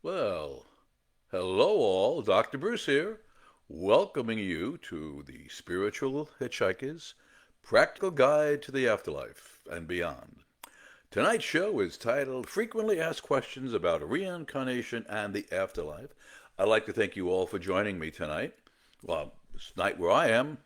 Well, hello all, Dr. Bruce here, welcoming you to the Spiritual Hitchhiker's Practical Guide to the Afterlife and Beyond. Tonight's show is titled Frequently Asked Questions About Reincarnation and the Afterlife. I'd like to thank you all for joining me tonight. Well, this night where I am,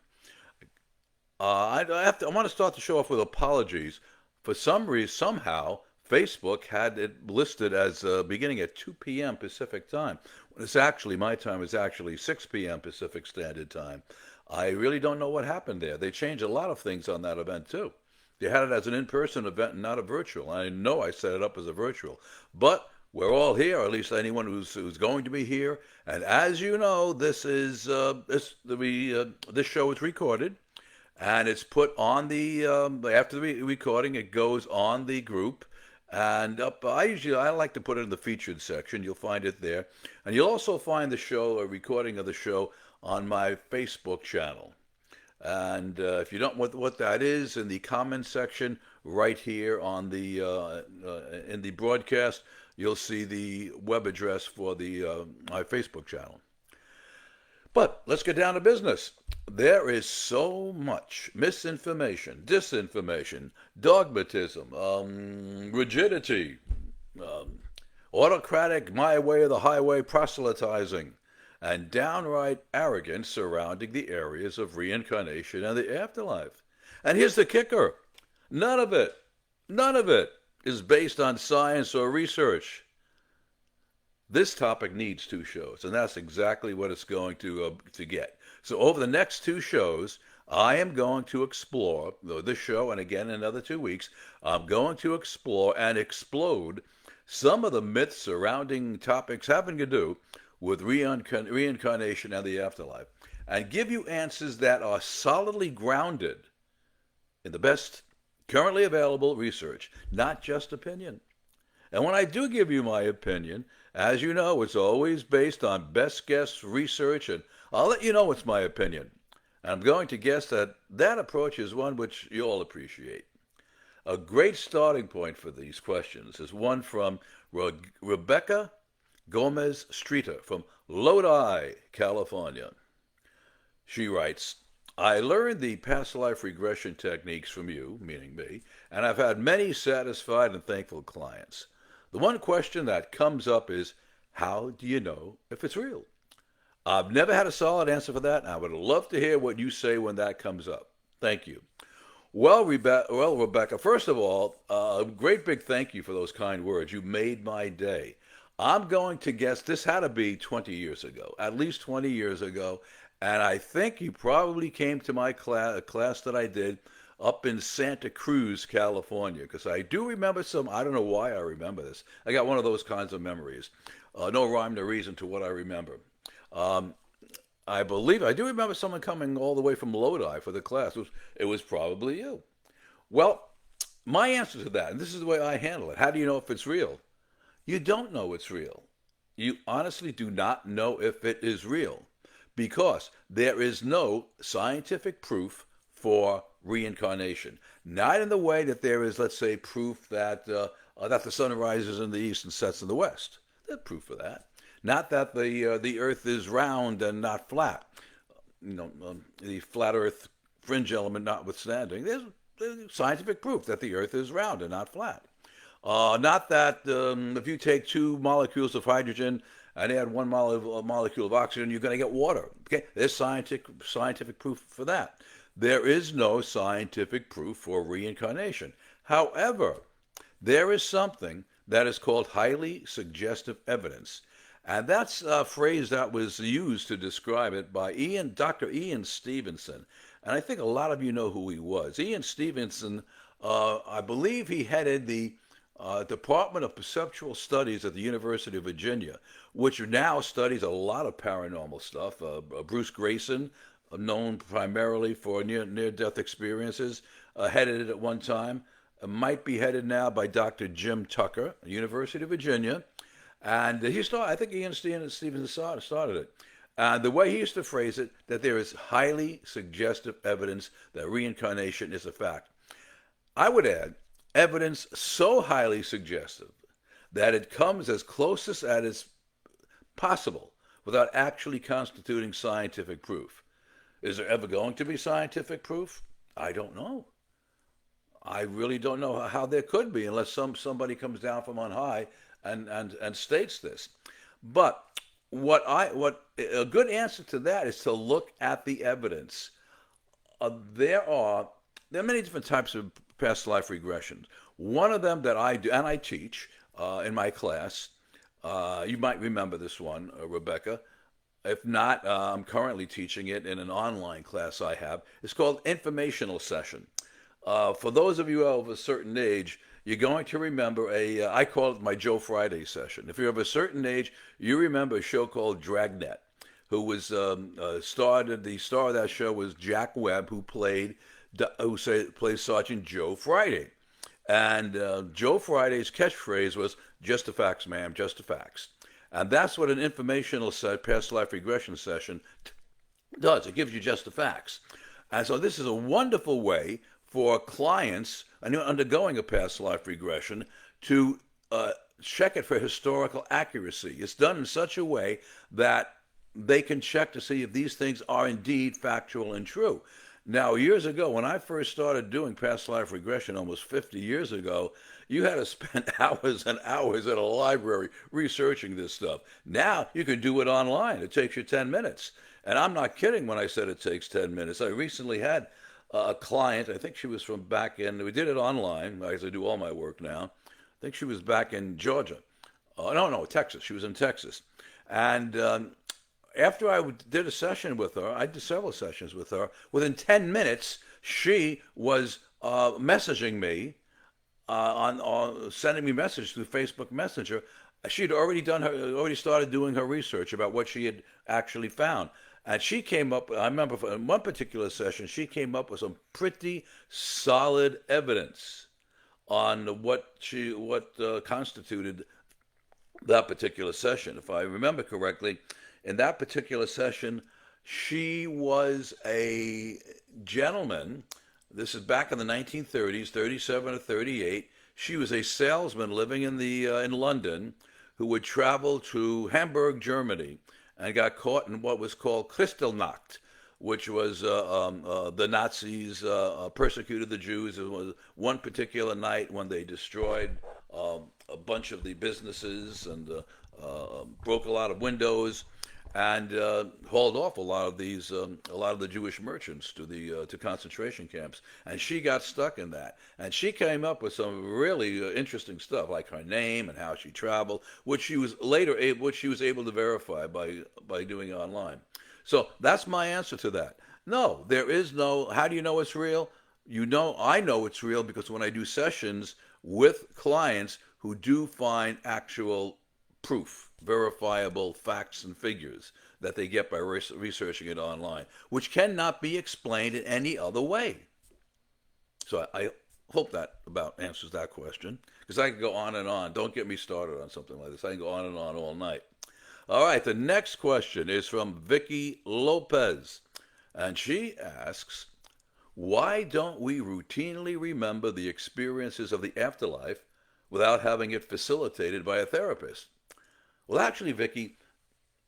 I want to start the show off with apologies. For some reason, somehow, Facebook had it listed as beginning at 2 p.m. Pacific time. When it's actually, my time is actually 6 p.m. Pacific Standard Time. I really don't know what happened there. They changed a lot of things on that event, too. They had it as an in-person event and not a virtual. I know I set it up as a virtual. But we're all here, or at least anyone who's going to be here. And as you know, this show is recorded and it's put on the after the recording. It goes on the group, and I like to put it in the featured section. You'll find it there, and you'll also find the show, a recording of the show, on my Facebook channel. And if you don't know what that is, in the comments section right here on the in the broadcast, you'll see the web address for the my Facebook channel. But let's get down to business. There is so much misinformation, disinformation, dogmatism, rigidity, um, autocratic, my way or the highway proselytizing, and downright arrogance surrounding the areas of reincarnation and the afterlife. And here's the kicker: none of it, none of it is based on science or research. This topic needs two shows, and that's exactly what it's going to get. So over the next two shows, I am going to explore this show, and again in another 2 weeks, I'm going to explore and explode some of the myths surrounding topics having to do with reincarnation and the afterlife, and give you answers that are solidly grounded in the best currently available research, not just opinion. And when I do give you my opinion, as you know, it's always based on best guess research, and I'll let you know it's my opinion. And I'm going to guess that that approach is one which you all appreciate. A great starting point for these questions is one from Rebecca Gomez Streeter from Lodi, California. She writes, I learned the past life regression techniques from you, meaning me, and I've had many satisfied and thankful clients. The one question that comes up is, how do you know if it's real? I've never had a solid answer for that, and I would love to hear what you say when that comes up. Thank you. Rebecca, first of all, a great big thank you for those kind words. You made my day. I'm going to guess this had to be 20 years ago, at least 20 years ago, and I think you probably came to my class that I did up in Santa Cruz, California, because I do remember some. I don't know why I remember this. I got one of those kinds of memories. No rhyme, no reason to what I remember. Um, I believe I do remember someone coming all the way from Lodi for the class. It was probably you. Well, my answer to that, and this is the way I handle it. How do you know if it's real? You don't know it's real. You honestly do not know if it is real because there is no scientific proof for reincarnation. Not in the way that there is, let's say, proof that the sun rises in the east and sets in the west. There's proof for that. Not that the Earth is round and not flat. The flat Earth fringe element notwithstanding, there's scientific proof that the Earth is round and not flat. Not that if you take two molecules of hydrogen and add one molecule of oxygen, you're going to get water. Okay, there's scientific proof for that. There is no scientific proof for reincarnation. However, there is something that is called highly suggestive evidence. And that's a phrase that was used to describe it by Dr. Ian Stevenson. And I think a lot of you know who he was. Ian Stevenson, I believe he headed the Department of Perceptual Studies at the University of Virginia, which now studies a lot of paranormal stuff. Bruce Grayson, known primarily for near-death experiences, headed it at one time. Might be headed now by Dr. Jim Tucker, University of Virginia. And I think Ian Stevenson started it. And the way he used to phrase it, that there is highly suggestive evidence that reincarnation is a fact. I would add, evidence so highly suggestive that it comes as closest possible without actually constituting scientific proof. Is there ever going to be scientific proof? I don't know. I really don't know how there could be unless somebody comes down from on high and states this. But what a good answer to that is to look at the evidence. There are many different types of past life regressions. One of them that I do and I teach in my class. You might remember this one, Rebecca. If not, I'm currently teaching it in an online class I have. It's called Informational Session. For those of you of a certain age, you're going to remember I call it my Joe Friday session. If you're of a certain age, you remember a show called Dragnet, who was the star of that show was Jack Webb, who plays Sergeant Joe Friday. And Joe Friday's catchphrase was, "Just the facts, ma'am, just the facts." And that's what an informational past life regression session does. It gives you just the facts. And so this is a wonderful way for clients undergoing a past life regression to check it for historical accuracy. It's done in such a way that they can check to see if these things are indeed factual and true. Now, years ago, when I first started doing past life regression almost 50 years ago, you had to spend hours and hours at a library researching this stuff. Now, you can do it online. It takes you 10 minutes. And I'm not kidding when I said it takes 10 minutes. I recently had a client, I think she was from back in, we did it online, as I do all my work now. I think she was back in Georgia. No, Texas. She was in Texas. And after I did a session with her, I did several sessions with her. Within 10 minutes, she was messaging me on sending me messages through Facebook Messenger. She'd already started doing her research about what she had actually found. And she came up, I remember in one particular session, she came up with some pretty solid evidence on what constituted that particular session. If I remember correctly, in that particular session, she was a gentleman. This is back in the 1930s, 37 or 38. She was a salesman living in London who would travel to Hamburg, Germany, and got caught in what was called Kristallnacht, which was the Nazis persecuted the Jews. It was one particular night when they destroyed a bunch of the businesses and broke a lot of windows and hauled off a lot of the Jewish merchants to concentration camps. And she got stuck in that. And she came up with some really interesting stuff, like her name and how she traveled, which she was able to verify by doing it online. So that's my answer to that. No, there is no. How do you know it's real? I know it's real because when I do sessions with clients who do find actual proof, verifiable facts and figures that they get by researching it online, which cannot be explained in any other way. So I hope that about answers that question, because I can go on and on. Don't get me started on something like this. I can go on and on all night. All right, the next question is from Vicky Lopez, and she asks, why don't we routinely remember the experiences of the afterlife without having it facilitated by a therapist? Well, actually, Vicky,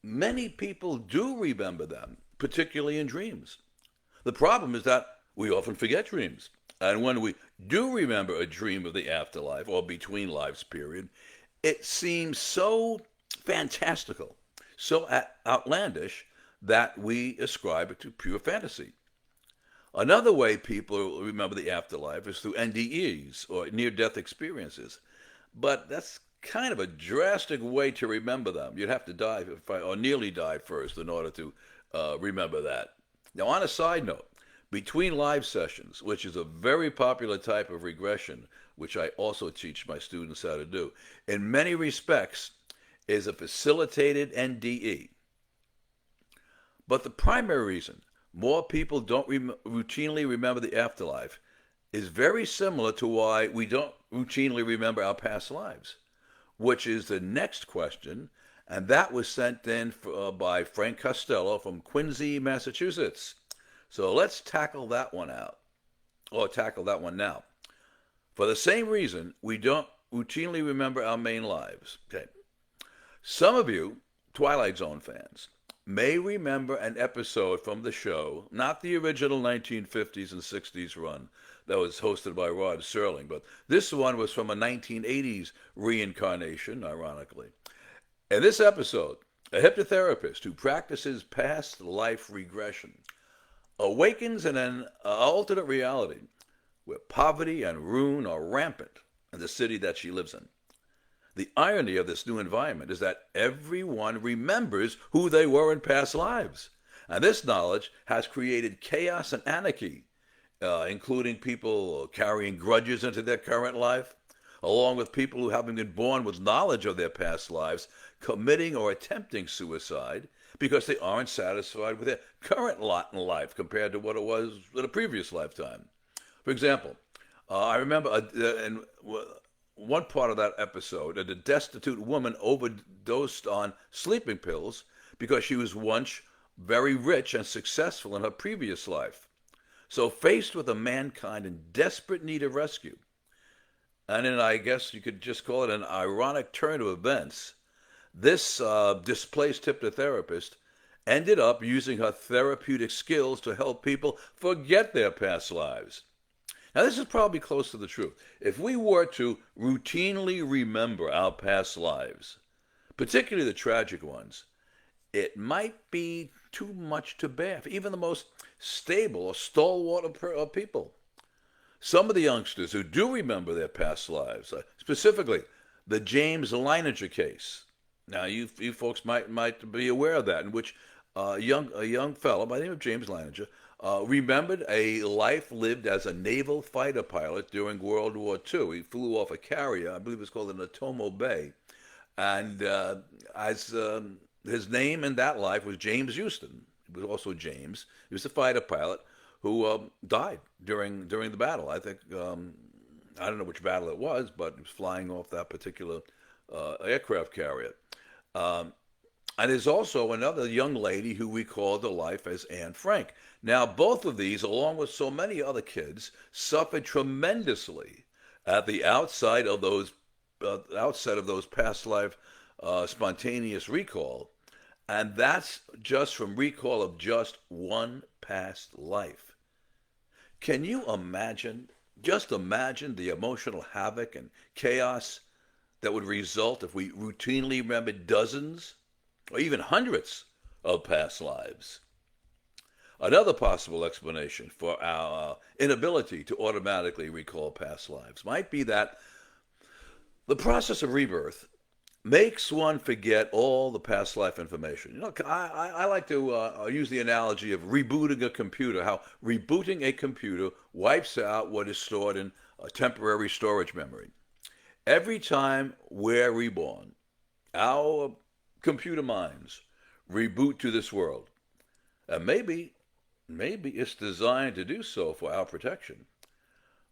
many people do remember them, particularly in dreams. The problem is that we often forget dreams. And when we do remember a dream of the afterlife or between lives period, it seems so fantastical, so outlandish that we ascribe it to pure fantasy. Another way people remember the afterlife is through NDEs, or near-death experiences. But that's kind of a drastic way to remember them. You'd have to die or nearly die first in order to remember that. Now, on a side note, between live sessions, which is a very popular type of regression, which I also teach my students how to do, in many respects is a facilitated NDE. But the primary reason more people don't routinely remember the afterlife is very similar to why we don't routinely remember our past lives, which is the next question, and that was sent in by Frank Costello from Quincy, Massachusetts. So let's tackle that one now. For the same reason, we don't routinely remember our main lives. Okay. Some of you Twilight Zone fans may remember an episode from the show, not the original 1950s and 60s run that was hosted by Rod Serling, but this one was from a 1980s reincarnation, ironically. In this episode, a hypnotherapist who practices past life regression awakens in an alternate reality where poverty and ruin are rampant in the city that she lives in. The irony of this new environment is that everyone remembers who they were in past lives. And this knowledge has created chaos and anarchy, including people carrying grudges into their current life, along with people who, having been born with knowledge of their past lives, committing or attempting suicide because they aren't satisfied with their current lot in life compared to what it was in a previous lifetime. For example, I remember in one part of that episode, a destitute woman overdosed on sleeping pills because she was once very rich and successful in her previous life. So faced with a mankind in desperate need of rescue, and in, I guess you could just call it an ironic turn of events, this displaced hypnotherapist ended up using her therapeutic skills to help people forget their past lives. Now, this is probably close to the truth. If we were to routinely remember our past lives, particularly the tragic ones, it might be too much to bear for even the most stable or stalwart of people. Some of the youngsters who do remember their past lives, specifically the James Leininger case. Now, you folks might be aware of that, in which a young fellow by the name of James Leininger remembered a life lived as a naval fighter pilot during World War II. He flew off a carrier, I believe it was called the Natomo Bay, and as his name in that life was James Houston. He was also James. He was a fighter pilot who died during the battle. I think I don't know which battle it was, but he was flying off that particular aircraft carrier. And there's also another young lady who recalled her life as Anne Frank. Now, both of these, along with so many other kids, suffered tremendously at the outset of those past life spontaneous recall, and that's just from recall of just one past life. Can you imagine? Just imagine the emotional havoc and chaos that would result if we routinely remembered dozens or even hundreds of past lives. Another possible explanation for our inability to automatically recall past lives might be that the process of rebirth makes one forget all the past life information. You know, I like to use the analogy of rebooting a computer, how rebooting a computer wipes out what is stored in a temporary storage memory. Every time we're reborn, our computer minds reboot to this world. And maybe it's designed to do so for our protection.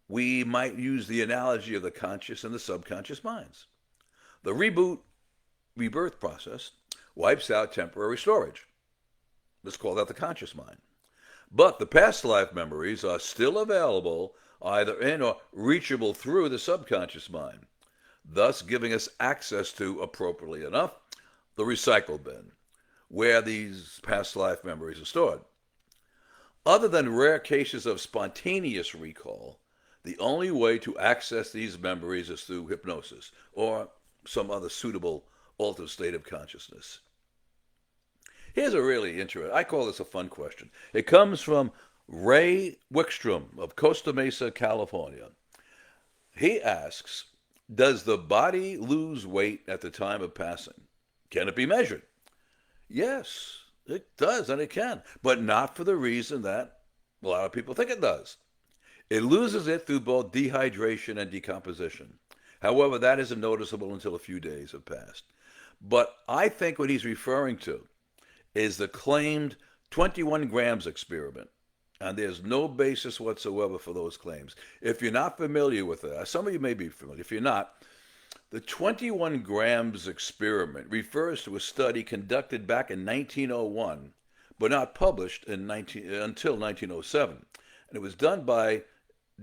We might use the analogy of the conscious and the subconscious minds. The rebirth process wipes out temporary storage. Let's call that the conscious mind. But the past life memories are still available either in or reachable through the subconscious mind, thus giving us access to, appropriately enough, the recycle bin, where these past life memories are stored. Other than rare cases of spontaneous recall, the only way to access these memories is through hypnosis or some other suitable altered state of consciousness. Here's a really interesting, I call this a fun question. It comes from Ray Wickstrom of Costa Mesa, California. He asks, does the body lose weight at the time of passing? Can it be measured? Yes, it does, and it can, but not for the reason that a lot of people think it does. It loses it through both dehydration and decomposition. However, that isn't noticeable until a few days have passed. But I think what he's referring to is the claimed 21 grams experiment. And there's no basis whatsoever for those claims. If you're not familiar with that, some of you may be familiar. If you're not, the 21 grams experiment refers to a study conducted back in 1901, but not published until 1907. And it was done by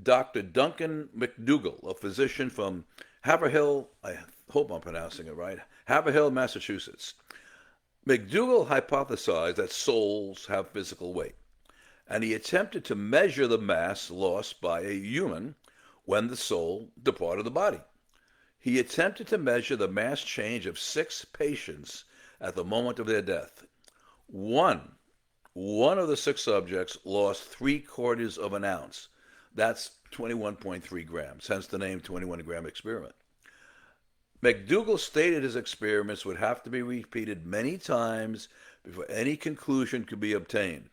Dr. Duncan McDougall, a physician from Haverhill, I hope I'm pronouncing it right, Haverhill, Massachusetts. McDougall hypothesized that souls have physical weight, and he attempted to measure the mass lost by a human when the soul departed the body. He attempted to measure the mass change of 6 patients at the moment of their death. One of the 6 subjects lost 3/4 of an ounce. That's 21.3 grams, hence the name 21-gram experiment. McDougall stated his experiments would have to be repeated many times before any conclusion could be obtained.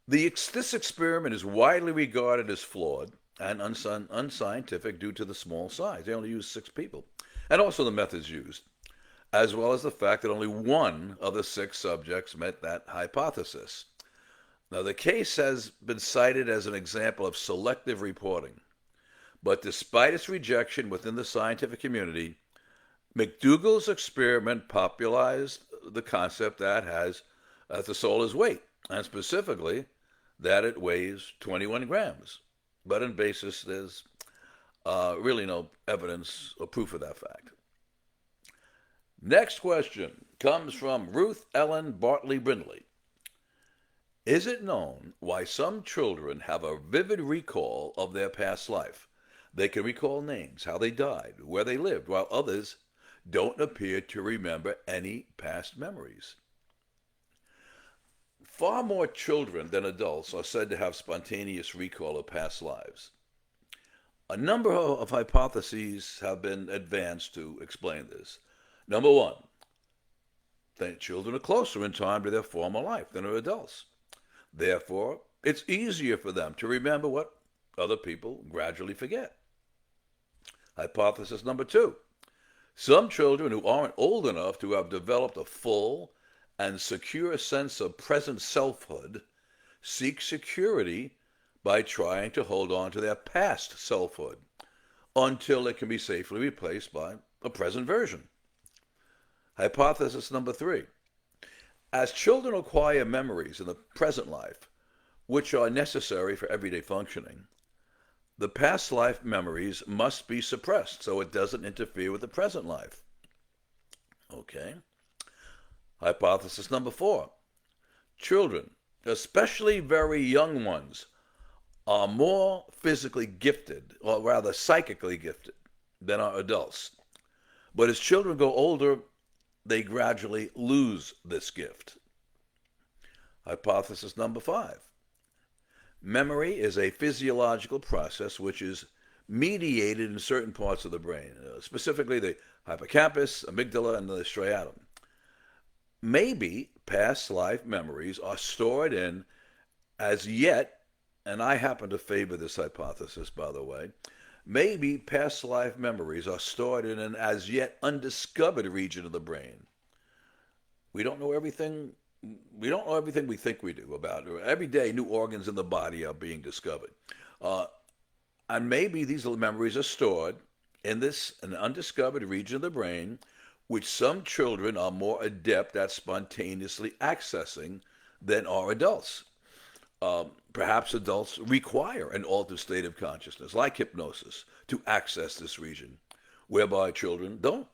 This experiment is widely regarded as flawed and unscientific due to the small size. They only used 6 people, and also the methods used, as well as the fact that only one of the 6 subjects met that hypothesis. Now, the case has been cited as an example of selective reporting, but despite its rejection within the scientific community, McDougall's experiment popularized the concept that the soul is weight, and specifically that it weighs 21 grams. But in basis, there's really no evidence or proof of that fact. Next question comes from Ruth Ellen Bartley Brindley. Is it known why some children have a vivid recall of their past life? They can recall names, how they died, where they lived, while others don't appear to remember any past memories. Far more children than adults are said to have spontaneous recall of past lives. A number of hypotheses have been advanced to explain this. Number 1, that children are closer in time to their former life than are adults. Therefore, it's easier for them to remember what other people gradually forget. Hypothesis number 2, some children who aren't old enough to have developed a full and secure sense of present selfhood seek security by trying to hold on to their past selfhood until it can be safely replaced by a present version. Hypothesis number 3. As children acquire memories in the present life, which are necessary for everyday functioning, the past life memories must be suppressed so it doesn't interfere with the present life. Okay. Hypothesis number 4. Children, especially very young ones, are more physically gifted, or rather psychically gifted, than are adults. But as children go older, they gradually lose this gift. Hypothesis number 5. Memory is a physiological process which is mediated in certain parts of the brain, specifically the hippocampus, amygdala, and the striatum. Maybe past life memories are stored in as yet, and I happen to favor this hypothesis, by the way, maybe past life memories are stored in an as yet undiscovered region of the brain. We don't know everything we think we do about it. Every day, new organs in the body are being discovered. And maybe these memories are stored in an undiscovered region of the brain, which some children are more adept at spontaneously accessing than are adults. Perhaps adults require an altered state of consciousness, like hypnosis, to access this region, whereby children don't.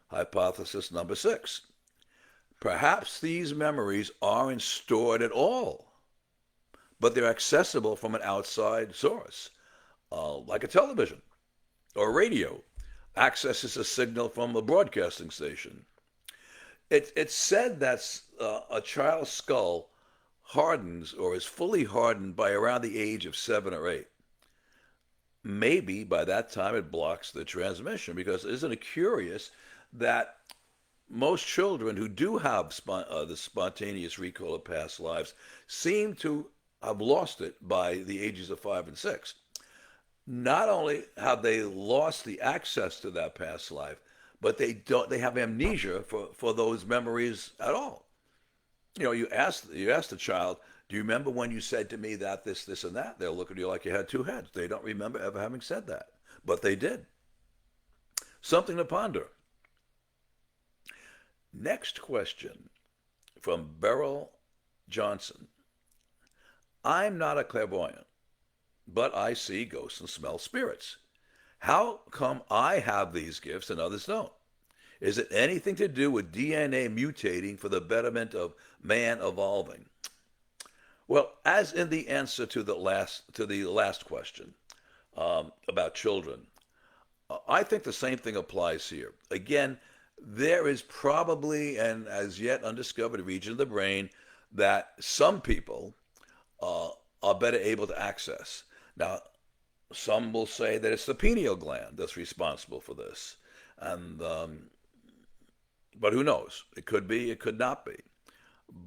Hypothesis number 6. Perhaps these memories aren't stored at all, but they're accessible from an outside source, like a television or radio accesses a signal from a broadcasting station. It's said that a child's skull hardens or is fully hardened by around the age of 7 or 8. Maybe by that time it blocks the transmission, because isn't it curious that most children who do have the spontaneous recall of past lives seem to have lost it by the ages of 5 and 6. Not only have they lost the access to that past life, but they have amnesia for those memories at all. You ask the child, do you remember when you said to me that this and that? They'll look at you like you had 2 heads. They don't remember ever having said that, but they did. Something to ponder. Next question from Beryl Johnson. I'm not a clairvoyant, but I see ghosts and smell spirits. How come I have these gifts and others don't? Is it anything to do with DNA mutating for the betterment of man evolving? Well, as in the answer to the last question about children, I think the same thing applies here. Again, there is probably an as yet undiscovered region of the brain that some people uh, are better able to access. Now, some will say that it's the pineal gland that's responsible for this, and but who knows? It could be, it could not be.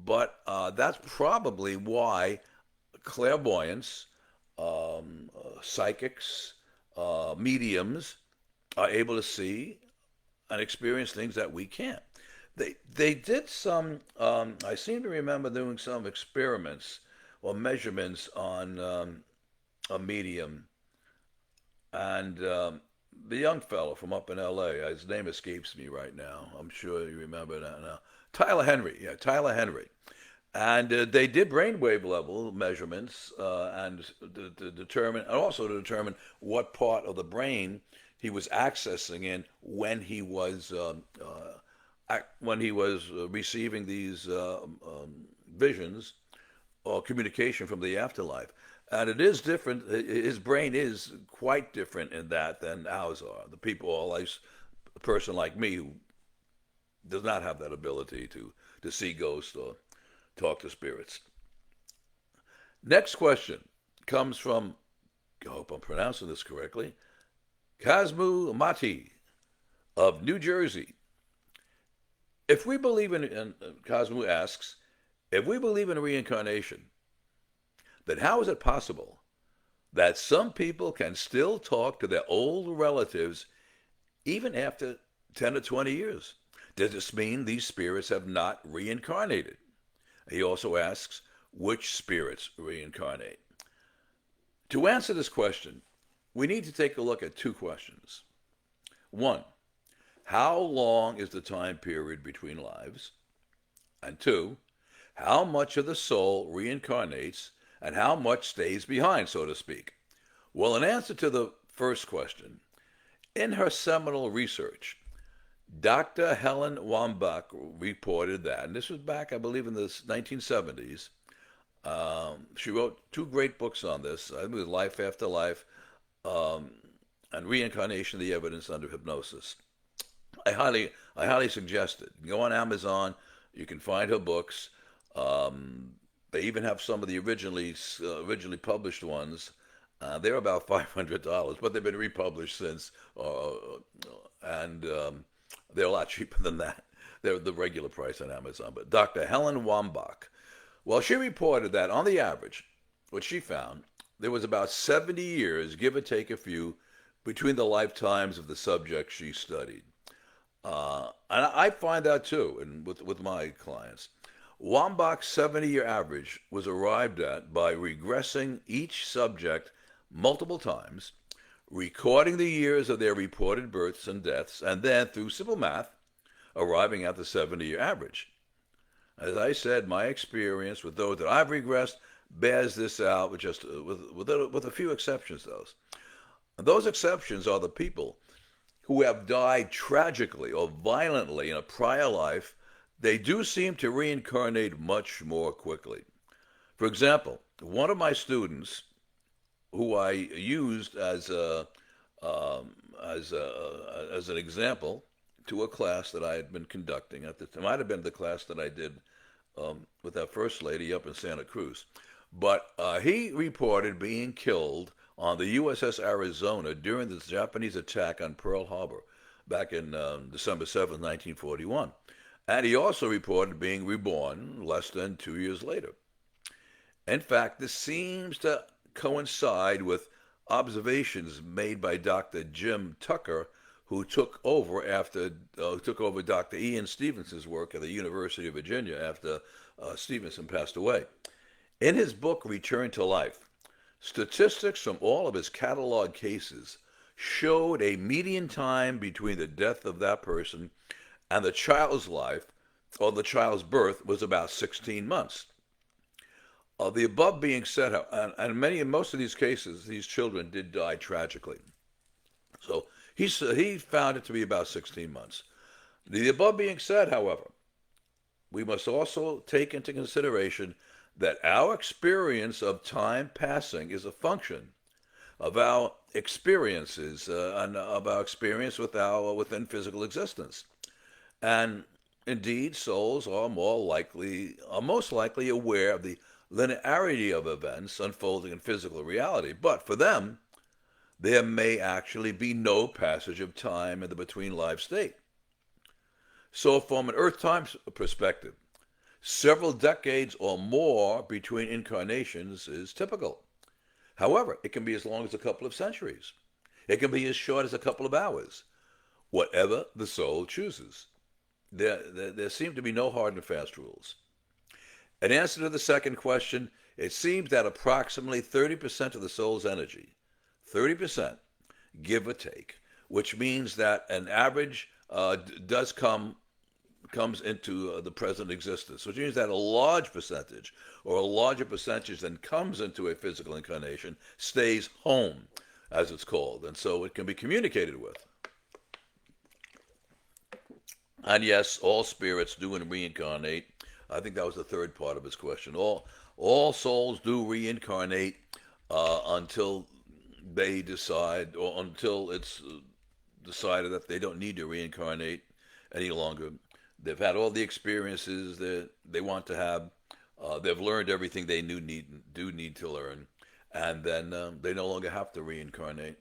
But that's probably why clairvoyants, psychics, mediums are able to see and experience things that we can't. They did some. I seem to remember doing some experiments or measurements on a medium, and the young fellow from up in L.A. His name escapes me right now. I'm sure you remember that now. Tyler Henry, yeah, Tyler Henry. And they did brainwave level measurements and to determine, and also to determine what part of the brain he was accessing in when he was receiving these visions or communication from the afterlife. And it is different. His brain is quite different in that than ours are. The people, like a person like me who does not have that ability to see ghosts or talk to spirits. Next question comes from, I hope I'm pronouncing this correctly, Kazmu Mati of New Jersey. If we believe in, and Kazmu asks, if we believe in reincarnation, then how is it possible that some people can still talk to their old relatives even after 10 or 20 years? Does this mean these spirits have not reincarnated? He also asks, which spirits reincarnate? To answer this question, we need to take a look at two questions. One, how long is the time period between lives? And two, how much of the soul reincarnates and how much stays behind, so to speak? Well, in answer to the first question, in her seminal research, Dr. Helen Wambach reported that, and this was back, I believe, in the 1970s. She wrote two great books on this. I think it was Life After Life and Reincarnation: The Evidence Under Hypnosis. I highly suggest it. You can go on Amazon. You can find her books. They even have some of the originally published ones. They're about $500, but they've been republished since, and they're a lot cheaper than that. They're the regular price on Amazon. But Dr. Helen Wambach, well, she reported that on the average, what she found, there was about 70 years, give or take a few, between the lifetimes of the subjects she studied. And I find that too, and with my clients. Wambach's 70-year average was arrived at by regressing each subject multiple times, recording the years of their reported births and deaths, and then, through simple math, arriving at the 70-year average. As I said, my experience with those that I've regressed bears this out, with a few exceptions, though. And those exceptions are the people who have died tragically or violently in a prior life. They do seem to reincarnate much more quickly. For example, one of my students, who I used as an example to a class that I had been conducting at the time, might have been the class that I did with that first lady up in Santa Cruz, but he reported being killed on the USS Arizona during the Japanese attack on Pearl Harbor back in December 7th, 1941. And he also reported being reborn less than 2 years later. In fact, this seems to coincide with observations made by Dr. Jim Tucker, who took over Dr. Ian Stevenson's work at the University of Virginia after Stevenson passed away. In his book, Return to Life, statistics from all of his catalog cases showed a median time between the death of that person and the child's life, or the child's birth, was about 16 months. The above being said, and most of these cases, these children did die tragically. So he found it to be about 16 months. The above being said, however, we must also take into consideration that our experience of time passing is a function of our experiences and of our experience within physical existence. And indeed, souls are most likely aware of the linearity of events unfolding in physical reality. But for them, there may actually be no passage of time in the between life state. So, from an Earth time perspective, several decades or more between incarnations is typical. However, it can be as long as a couple of centuries. It can be as short as a couple of hours, whatever the soul chooses. There seem to be no hard and fast rules. In answer to the second question, it seems that approximately 30% of the soul's energy, 30%, give or take, which means that an average does comes into the present existence, which means that a large percentage, or a larger percentage than comes into a physical incarnation, stays home, as it's called, and so it can be communicated with. And yes, all spirits do reincarnate. I think that was the third part of his question. All souls do reincarnate until they decide, or until it's decided that they don't need to reincarnate any longer. They've had all the experiences that they want to have. They've learned everything they do need to learn, and then they no longer have to reincarnate.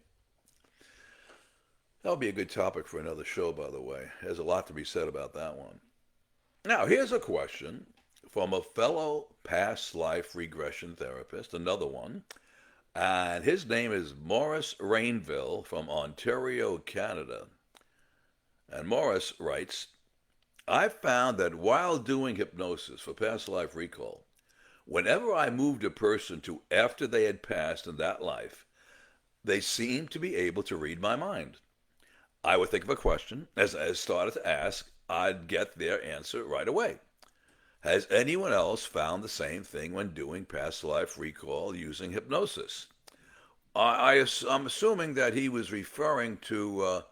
That would be a good topic for another show, by the way. There's a lot to be said about that one. Now, here's a question from a fellow past life regression therapist, another one, and his name is Morris Rainville from Ontario, Canada. And Morris writes, I found that while doing hypnosis for past life recall, whenever I moved a person to after they had passed in that life, they seemed to be able to read my mind. I would think of a question. As I started to ask, I'd get their answer right away. Has anyone else found the same thing when doing past life recall using hypnosis? I'm assuming that he was referring to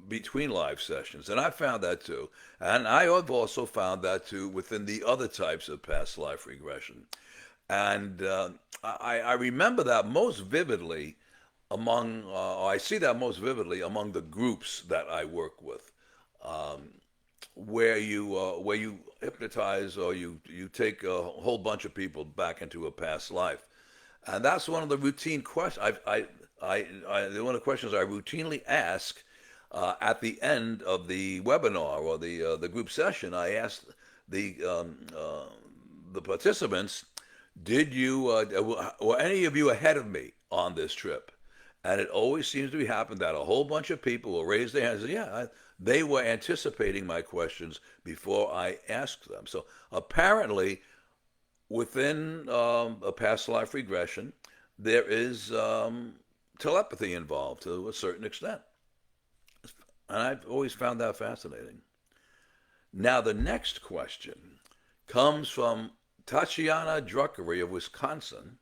between live sessions, and I found that too. And I have also found that too within the other types of past life regression. And I remember that most vividly I see that most vividly among the groups that I work with, where you hypnotize or you take a whole bunch of people back into a past life, and that's one of the routine questions. One of the questions I routinely ask at the end of the webinar or the group session. I ask the participants, did you were any of you ahead of me on this trip? And it always seems to be happening that a whole bunch of people will raise their hands and say, yeah, they were anticipating my questions before I asked them. So apparently, within a past life regression, there is telepathy involved to a certain extent. And I've always found that fascinating. Now, the next question comes from Tatiana Druckery of Wisconsin,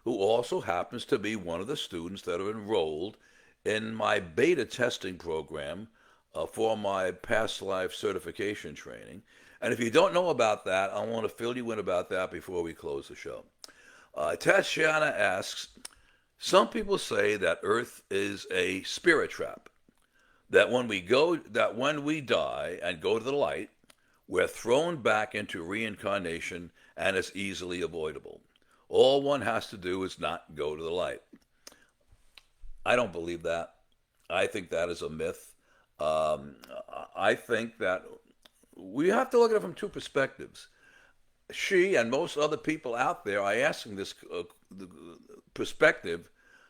who also happens to be one of the students that are enrolled in my beta testing program for my past life certification training. And if you don't know about that, I want to fill you in about that before we close the show. Tatiana asks, some people say that Earth is a spirit trap, that when we die and go to the light, we're thrown back into reincarnation and it's easily avoidable. All one has to do is not go to the light. I don't believe that. I think that is a myth. I think that we have to look at it from two perspectives. She and most other people out there are asking this perspective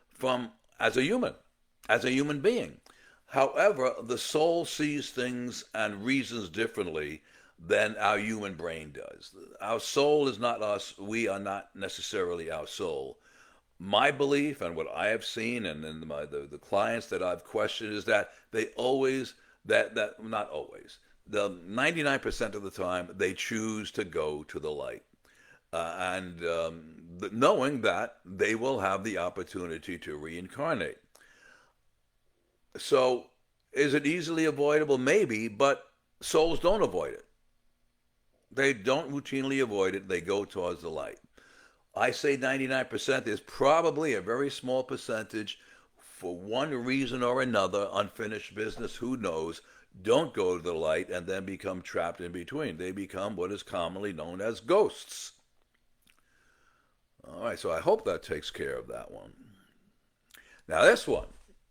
from as a human being. However, the soul sees things and reasons differently than our human brain does. Our soul is not us. We are not necessarily our soul. My belief and what I have seen and the clients that I've questioned is that they always, that not always, the 99% of the time they choose to go to the light. And knowing that they will have the opportunity to reincarnate. So Is it easily avoidable? Maybe, but souls don't avoid it. They don't routinely avoid it. They go towards the light. I say 99%. There's probably a very small percentage, for one reason or another, unfinished business, who knows, don't go to the light and then become trapped in between. They become what is commonly known as ghosts. All right, so I hope that takes care of that one. Now, this one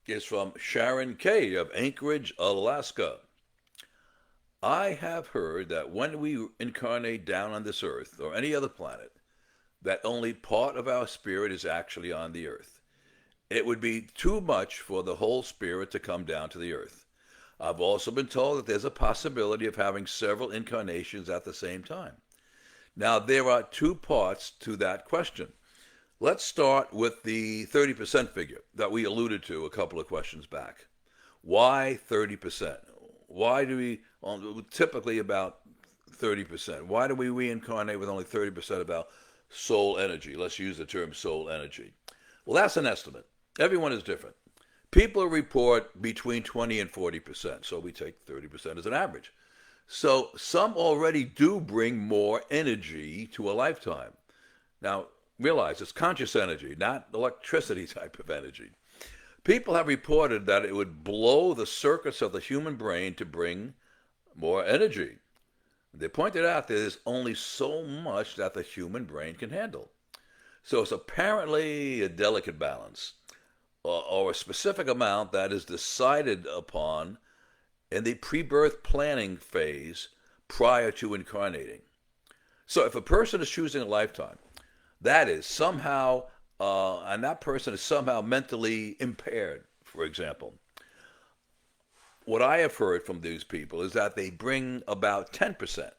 is from Sharon K. of Anchorage, Alaska. I have heard that when we incarnate down on this earth or any other planet, that only part of our spirit is actually on the earth. It would be too much for the whole spirit to come down to the earth. I've also been told that there's a possibility of having several incarnations at the same time. Now, there are two parts to that question. Let's start with the 30% figure that we alluded to a couple of questions back. Why 30%? Why do we, typically about 30%, why do we reincarnate with only 30% of our soul energy? Let's use the term soul energy. Well, that's an estimate. Everyone is different. People report between 20 and 40%, so we take 30% as an average. So some already do bring more energy to a lifetime. Now, realize it's conscious energy, not electricity type of energy. People have reported that it would blow the circuits of the human brain to bring more energy. They pointed out that there's only so much that the human brain can handle. So it's apparently a delicate balance, or a specific amount that is decided upon in the pre-birth planning phase prior to incarnating. So if a person is choosing a lifetime, that is somehow, and that person is somehow mentally impaired, for example. What I have heard from these people is that they bring about 10%,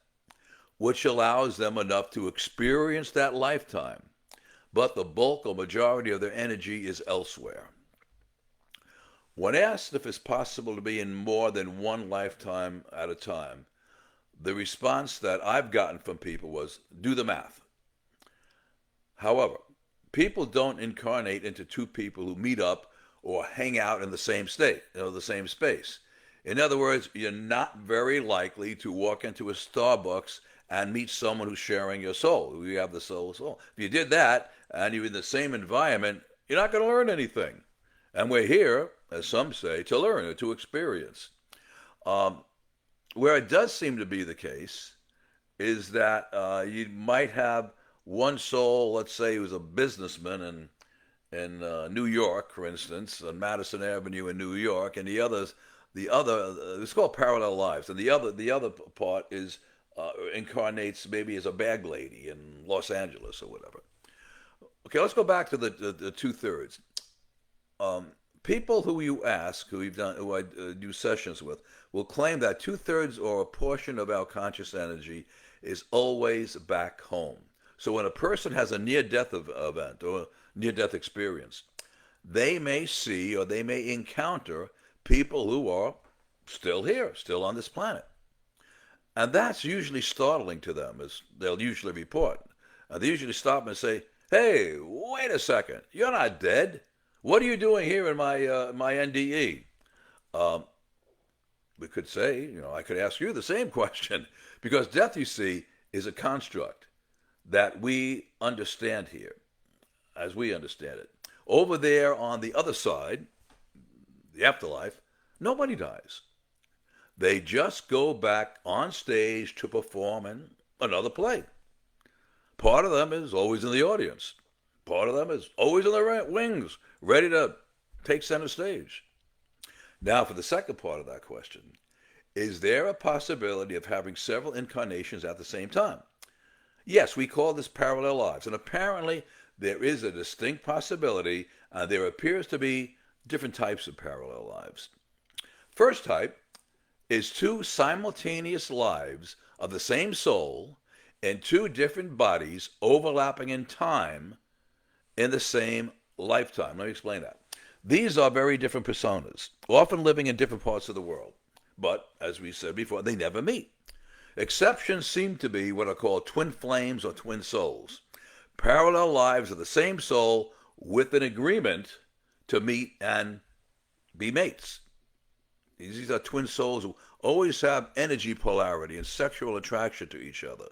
which allows them enough to experience that lifetime, but the bulk or majority of their energy is elsewhere. When asked if it's possible to be in more than one lifetime at a time, the response that I've gotten from people was, do the math. However, people don't incarnate into two people who meet up or hang out in the same state, the same space. In other words, you're not very likely to walk into a Starbucks and meet someone who's sharing your soul. You have the soul. If you did that and you're in the same environment, you're not going to learn anything. And we're here, as some say, to learn or to experience. Where it does seem to be the case is that you might have one soul, let's say, who's a businessman in New York, for instance, on Madison Avenue in New York, and the other, it's called parallel lives, and the other part is incarnates maybe as a bag lady in Los Angeles or whatever. Okay, let's go back to the 2/3. People who you ask, who I do sessions with, will claim that 2/3 or a portion of our conscious energy is always back home. So when a person has a near-death event or near-death experience, they may see or they may encounter people who are still here, still on this planet. And that's usually startling to them, as they'll usually report. They usually stop and say, hey, wait a second, you're not dead. What are you doing here in my NDE? We could say, I could ask you the same question, because death, you see, is a construct that we understand here, as we understand it. Over there on the other side, the afterlife, nobody dies. They just go back on stage to perform in another play. Part of them is always in the audience. Part of them is always in the wings, ready to take center stage. Now, for the second part of that question, is there a possibility of having several incarnations at the same time? Yes, we call this parallel lives, and apparently there is a distinct possibility, and there appears to be different types of parallel lives. First type is two simultaneous lives of the same soul in two different bodies overlapping in time in the same lifetime. Let me explain that. These are very different personas, often living in different parts of the world. But, as we said before, they never meet. Exceptions seem to be what are called twin flames or twin souls. Parallel lives of the same soul with an agreement to meet and be mates. These are twin souls who always have energy polarity and sexual attraction to each other.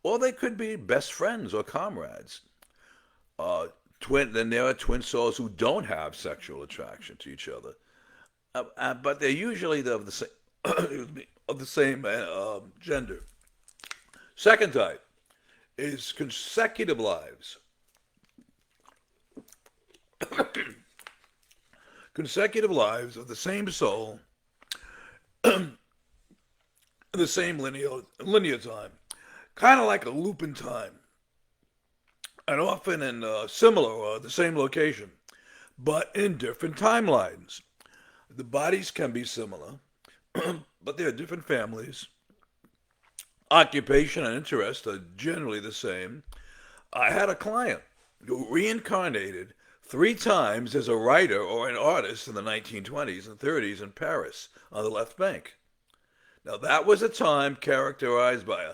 Or they could be best friends or comrades. Then there are twin souls who don't have sexual attraction to each other, but they're usually of the same of the same gender. Second type is consecutive lives. Consecutive lives of the same soul, the same linear time, kind of like a loop in time, and often in similar or the same location, but in different timelines. The bodies can be similar, but they're different families. Occupation and interest are generally the same. I had a client who reincarnated 3 times as a writer or an artist in the 1920s and 30s in Paris on the left bank. Now, that was a time characterized by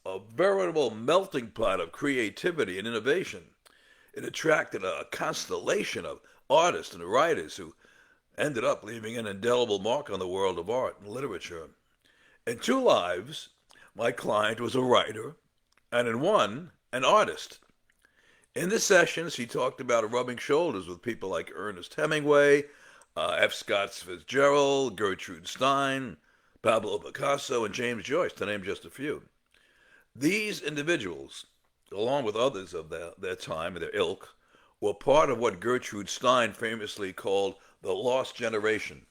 a veritable melting pot of creativity and innovation. It attracted a constellation of artists and writers who ended up leaving an indelible mark on the world of art and literature. In 2 lives, my client was a writer, and in one, an artist. In the sessions, he talked about rubbing shoulders with people like Ernest Hemingway, F. Scott Fitzgerald, Gertrude Stein, Pablo Picasso, and James Joyce, to name just a few. These individuals, along with others of their time and their ilk, were part of what Gertrude Stein famously called the lost generation.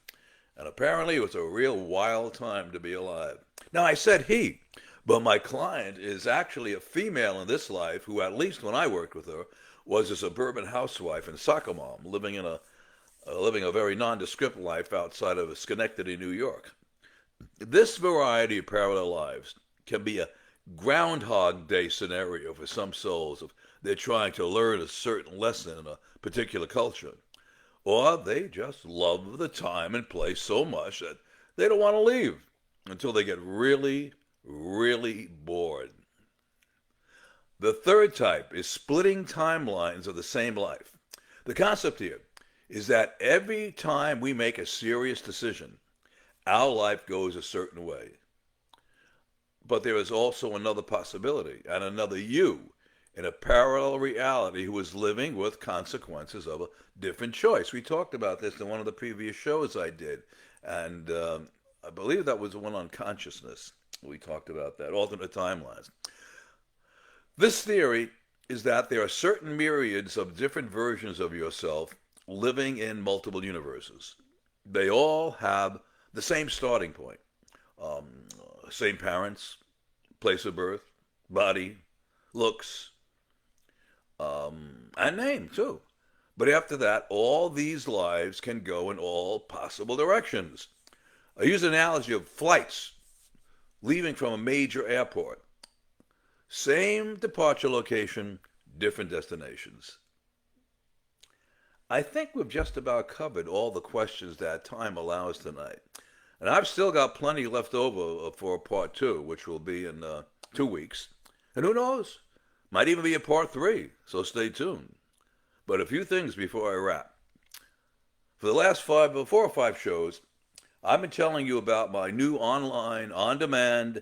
And apparently it was a real wild time to be alive. Now, I said he, but my client is actually a female in this life who, at least when I worked with her, was a suburban housewife and soccer mom, living a very nondescript life outside of Schenectady, New York. This variety of parallel lives can be a Groundhog Day scenario for some souls if they're trying to learn a certain lesson in a particular culture. Or they just love the time and place so much that they don't want to leave until they get really, really bored. The third type is splitting timelines of the same life. The concept here is that every time we make a serious decision, our life goes a certain way. But there is also another possibility and another you in a parallel reality who is living with consequences of a different choice. We talked about this in one of the previous shows I did, and I believe that was the one on consciousness. We talked about that, alternate timelines. This theory is that there are certain myriads of different versions of yourself living in multiple universes. They all have the same starting point, same parents, place of birth, body, looks, and name too. But after that, all these lives can go in all possible directions. I use an analogy of flights leaving from a major airport. Same departure location, different destinations. I think we've just about covered all the questions that time allows tonight. And I've still got plenty left over for part 2, which will be in 2 weeks. And who knows? Might even be a part 3, so stay tuned. But a few things before I wrap. For the last 4 or 5 shows, I've been telling you about my new online, on-demand,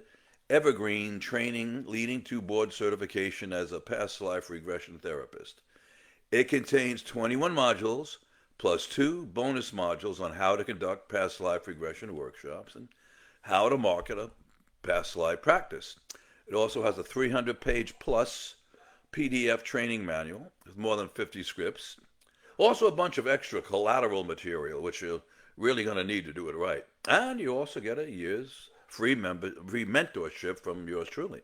evergreen training leading to board certification as a past life regression therapist. It contains 21 modules, plus 2 bonus modules on how to conduct past life regression workshops and how to market a past life practice. It also has a 300-page plus PDF training manual with more than 50 scripts. Also a bunch of extra collateral material, which you're really going to need to do it right. And you also get a year's free mentorship from yours truly.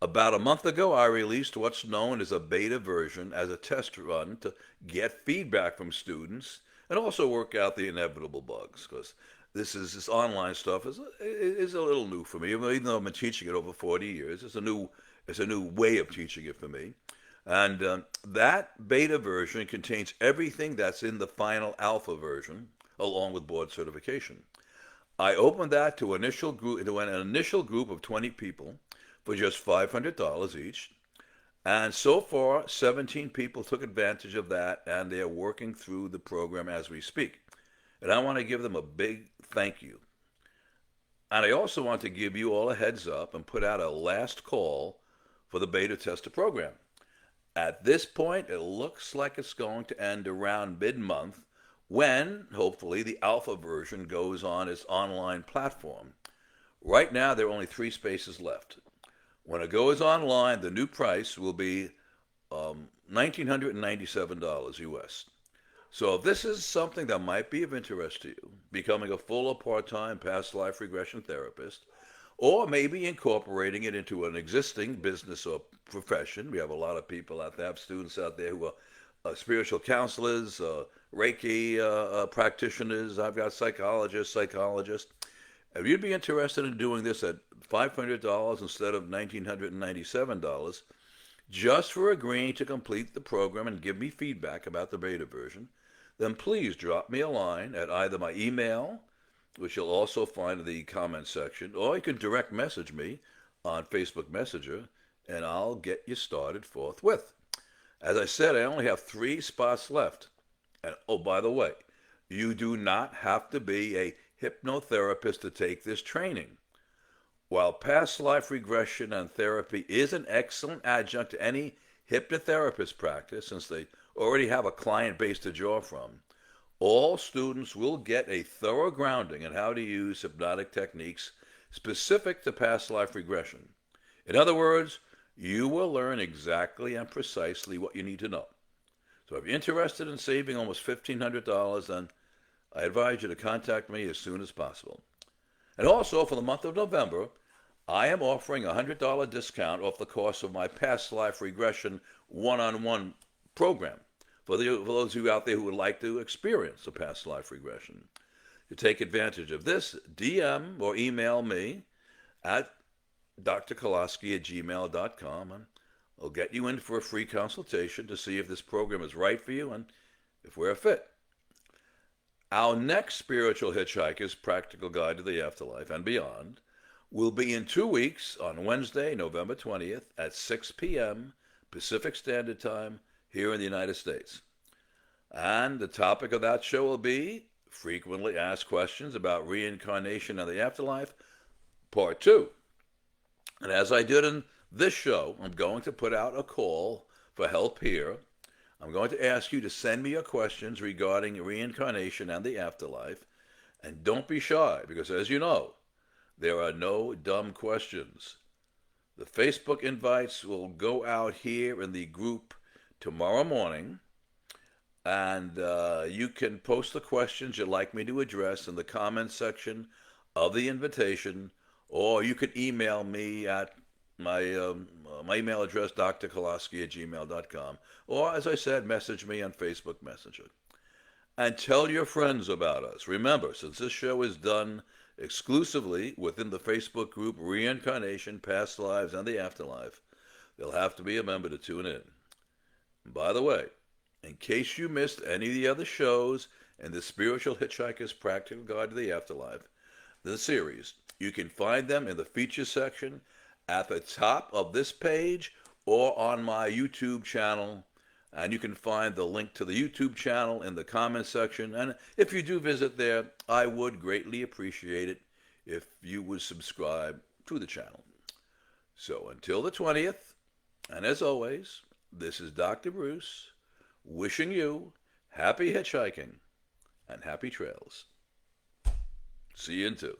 About a month ago, I released what's known as a beta version as a test run to get feedback from students and also work out the inevitable bugs, because this online stuff is a little new for me. Even though I've been teaching it over 40 years, it's a new way of teaching it for me. And that beta version contains everything that's in the final alpha version, along with board certification. I opened that to an initial group of 20 people for just $500 each. And so far, 17 people took advantage of that, and they're working through the program as we speak. And I want to give them a big thank you. And I also want to give you all a heads up and put out a last call for the beta tester program. At this point, it looks like it's going to end around mid-month when, hopefully, the alpha version goes on its online platform. Right now, there are only 3 spaces left. When it goes online, the new price will be $1,997 US. So if this is something that might be of interest to you, becoming a full or part-time past life regression therapist, or maybe incorporating it into an existing business or profession. We have a lot of people out there, have students out there who are spiritual counselors, Reiki practitioners. I've got psychologists. If you'd be interested in doing this at $500 instead of $1,997, just for agreeing to complete the program and give me feedback about the beta version, then please drop me a line at either my email, which you'll also find in the comment section, or you can direct message me on Facebook Messenger, and I'll get you started forthwith. As I said, I only have 3 spots left. And oh, by the way, you do not have to be a hypnotherapist to take this training. While past life regression and therapy is an excellent adjunct to any hypnotherapist practice, since they already have a client base to draw from, all students will get a thorough grounding in how to use hypnotic techniques specific to past life regression. In other words, you will learn exactly and precisely what you need to know. So if you're interested in saving almost $1,500, then I advise you to contact me as soon as possible. And also, for the month of November, I am offering a $100 discount off the cost of my past life regression one-on-one program for those of you out there who would like to experience a past life regression. To take advantage of this, DM or email me at DrKaloski@gmail.com, and I'll get you in for a free consultation to see if this program is right for you and if we're a fit. Our next Spiritual Hitchhiker's Practical Guide to the Afterlife and Beyond will be in 2 weeks on Wednesday, November 20th at 6 p.m. Pacific Standard Time here in the United States. And the topic of that show will be Frequently Asked Questions about Reincarnation and the Afterlife, Part 2. And as I did in this show, I'm going to put out a call for help here. I'm going to ask you to send me your questions regarding reincarnation and the afterlife. And don't be shy, because as you know, there are no dumb questions. The Facebook invites will go out here in the group tomorrow morning, and you can post the questions you'd like me to address in the comments section of the invitation, or you can email me at my email address, DrKaloski@gmail.com, or, as I said, message me on Facebook Messenger. And tell your friends about us. Remember, since this show is done exclusively within the Facebook group Reincarnation, Past Lives, and the Afterlife, they'll have to be a member to tune in. And by the way, in case you missed any of the other shows in the Spiritual Hitchhiker's Practical Guide to the Afterlife, the series, you can find them in the features section at the top of this page or on my YouTube channel. And you can find the link to the YouTube channel in the comments section. And if you do visit there, I would greatly appreciate it if you would subscribe to the channel. So until the 20th, and as always, this is Dr. Bruce, wishing you happy hitchhiking and happy trails. See you in 2.